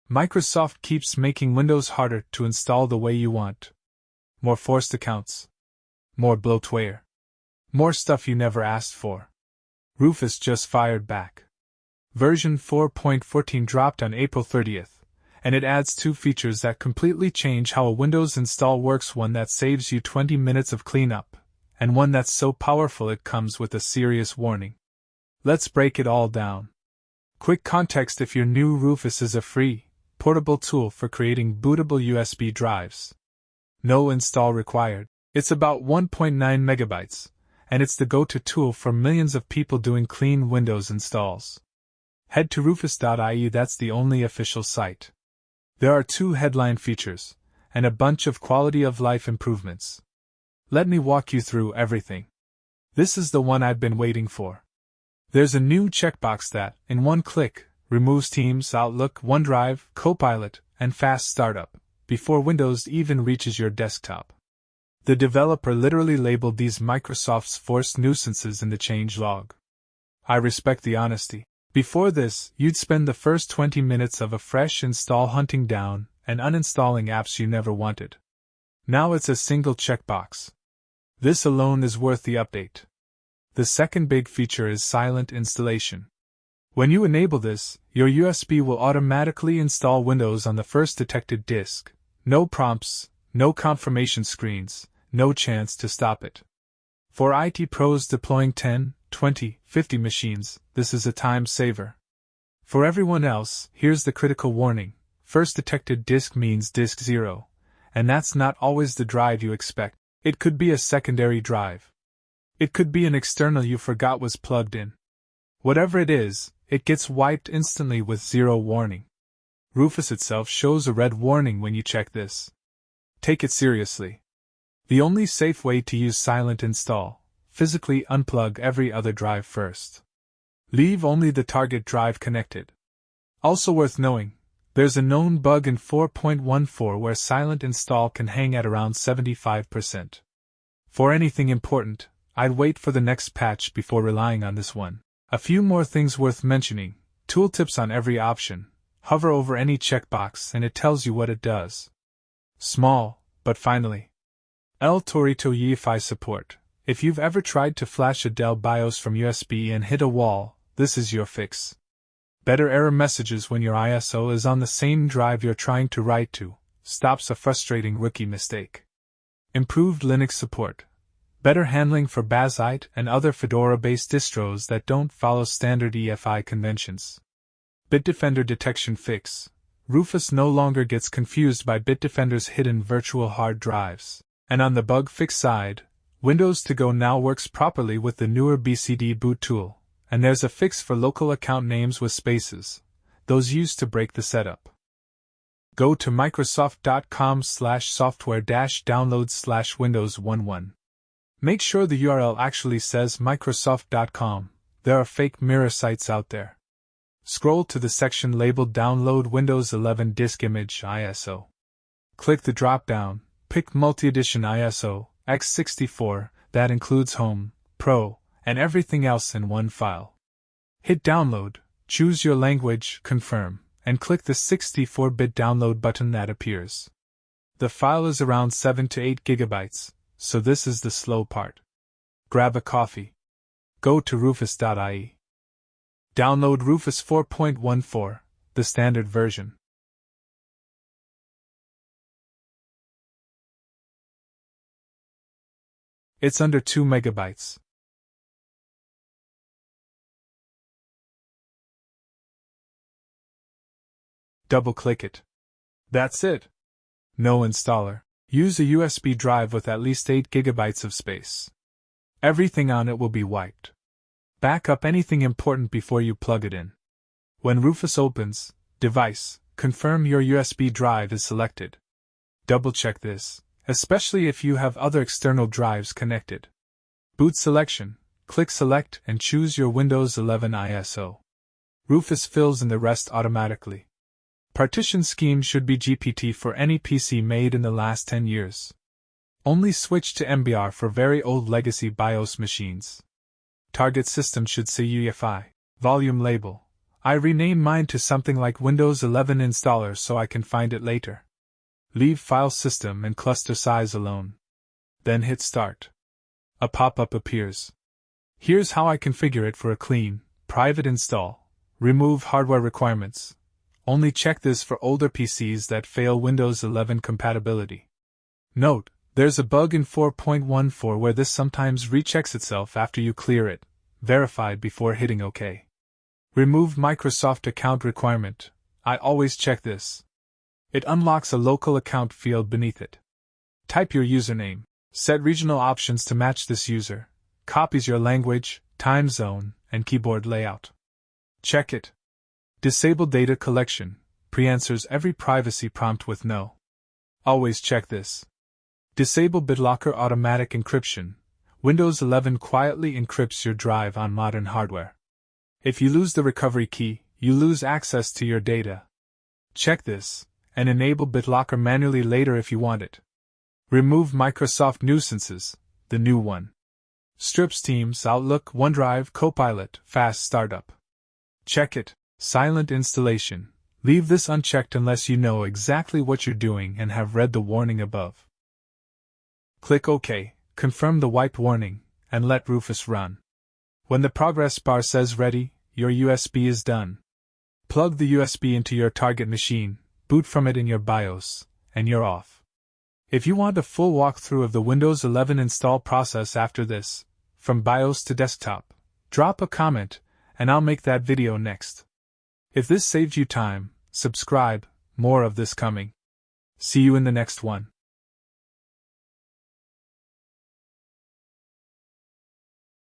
Microsoft keeps making Windows harder to install the way you want. More forced accounts. More bloatware. More stuff you never asked for. Rufus just fired back. Version 4.14 dropped on April 30th, and it adds 2 features that completely change how a Windows install works, one that saves you 20 minutes of cleanup, and one that's so powerful it comes with a serious warning. Let's break it all down. Quick context: if you're new, Rufus is a free, portable tool for creating bootable USB drives. No install required. It's about 1.9 megabytes, and it's the go-to tool for millions of people doing clean Windows installs. Head to rufus.ie, that's the only official site. There are 2 headline features, and a bunch of quality of life improvements. Let me walk you through everything. This is the one I've been waiting for. There's a new checkbox that, in one click, removes Teams, Outlook, OneDrive, Copilot, and Fast Startup, before Windows even reaches your desktop. The developer literally labeled these Microsoft's forced nuisances in the changelog. I respect the honesty. Before this, you'd spend the first 20 minutes of a fresh install hunting down and uninstalling apps you never wanted. Now it's a single checkbox. This alone is worth the update. The second big feature is silent installation. When you enable this, your USB will automatically install Windows on the first detected disk. No prompts, no confirmation screens, no chance to stop it. For IT pros deploying 10, 20, 50 machines, this is a time saver. For everyone else, here's the critical warning: first detected disk means disk 0, and that's not always the drive you expect. It could be a secondary drive. It could be an external you forgot was plugged in. Whatever it is, it gets wiped instantly with 0 warning. Rufus itself shows a red warning when you check this. Take it seriously. The only safe way to use silent install: physically unplug every other drive first. Leave only the target drive connected. Also worth knowing, there's a known bug in 4.14 where silent install can hang at around 75%. For anything important, I'd wait for the next patch before relying on this one. A few more things worth mentioning: tooltips on every option. Hover over any checkbox and it tells you what it does. Small, but finally. El Torito UEFI support. If you've ever tried to flash a Dell BIOS from USB and hit a wall, this is your fix. Better error messages when your ISO is on the same drive you're trying to write to. Stops a frustrating rookie mistake. Improved Linux support. Better handling for Bazzite and other Fedora-based distros that don't follow standard EFI conventions. Bitdefender detection fix. Rufus no longer gets confused by Bitdefender's hidden virtual hard drives. And on the bug fix side, Windows To Go now works properly with the newer BCD boot tool, and there's a fix for local account names with spaces, those used to break the setup. Go to microsoft.com/software-downloads/Windows11. Make sure the URL actually says microsoft.com, there are fake mirror sites out there. Scroll to the section labeled Download Windows 11 Disk Image ISO. Click the drop-down, pick Multi-Edition ISO, x64, that includes Home, Pro, and everything else in one file. Hit Download, choose your language, confirm, and click the 64-bit download button that appears. The file is around 7 to 8 gigabytes, so this is the slow part. Grab a coffee. Go to rufus.ie. Download Rufus 4.14, the standard version. It's under 2 megabytes. Double-click it. That's it. No installer. Use a USB drive with at least 8 gigabytes of space. Everything on it will be wiped. Back up anything important before you plug it in. When Rufus opens, Device, confirm your USB drive is selected. Double-check this, especially if you have other external drives connected. Boot selection, click Select and choose your Windows 11 ISO. Rufus fills in the rest automatically. Partition scheme should be GPT for any PC made in the last 10 years. Only switch to MBR for very old legacy BIOS machines. Target system should say UEFI. Volume label. I renamed mine to something like Windows 11 Installer so I can find it later. Leave file system and cluster size alone. Then hit Start. A pop-up appears. Here's how I configure it for a clean, private install. Remove hardware requirements. Only check this for older PCs that fail Windows 11 compatibility. Note, there's a bug in 4.14 where this sometimes rechecks itself after you clear it. Verify before hitting OK. Remove Microsoft account requirement. I always check this. It unlocks a local account field beneath it. Type your username. Set regional options to match this user. Copies your language, time zone, and keyboard layout. Check it. Disable data collection. Pre-answers every privacy prompt with no. Always check this. Disable BitLocker automatic encryption. Windows 11 quietly encrypts your drive on modern hardware. If you lose the recovery key, you lose access to your data. Check this, and enable BitLocker manually later if you want it. Remove Microsoft nuisances, the new one. Strips Teams, Outlook, OneDrive, Copilot, fast startup. Check it. Silent installation. Leave this unchecked unless you know exactly what you're doing and have read the warning above. Click OK, confirm the white warning, and let Rufus run. When the progress bar says ready, your USB is done. Plug the USB into your target machine, boot from it in your BIOS, and you're off. If you want a full walkthrough of the Windows 11 install process after this, from BIOS to desktop, drop a comment, and I'll make that video next. If this saved you time, subscribe, more of this coming. See you in the next one.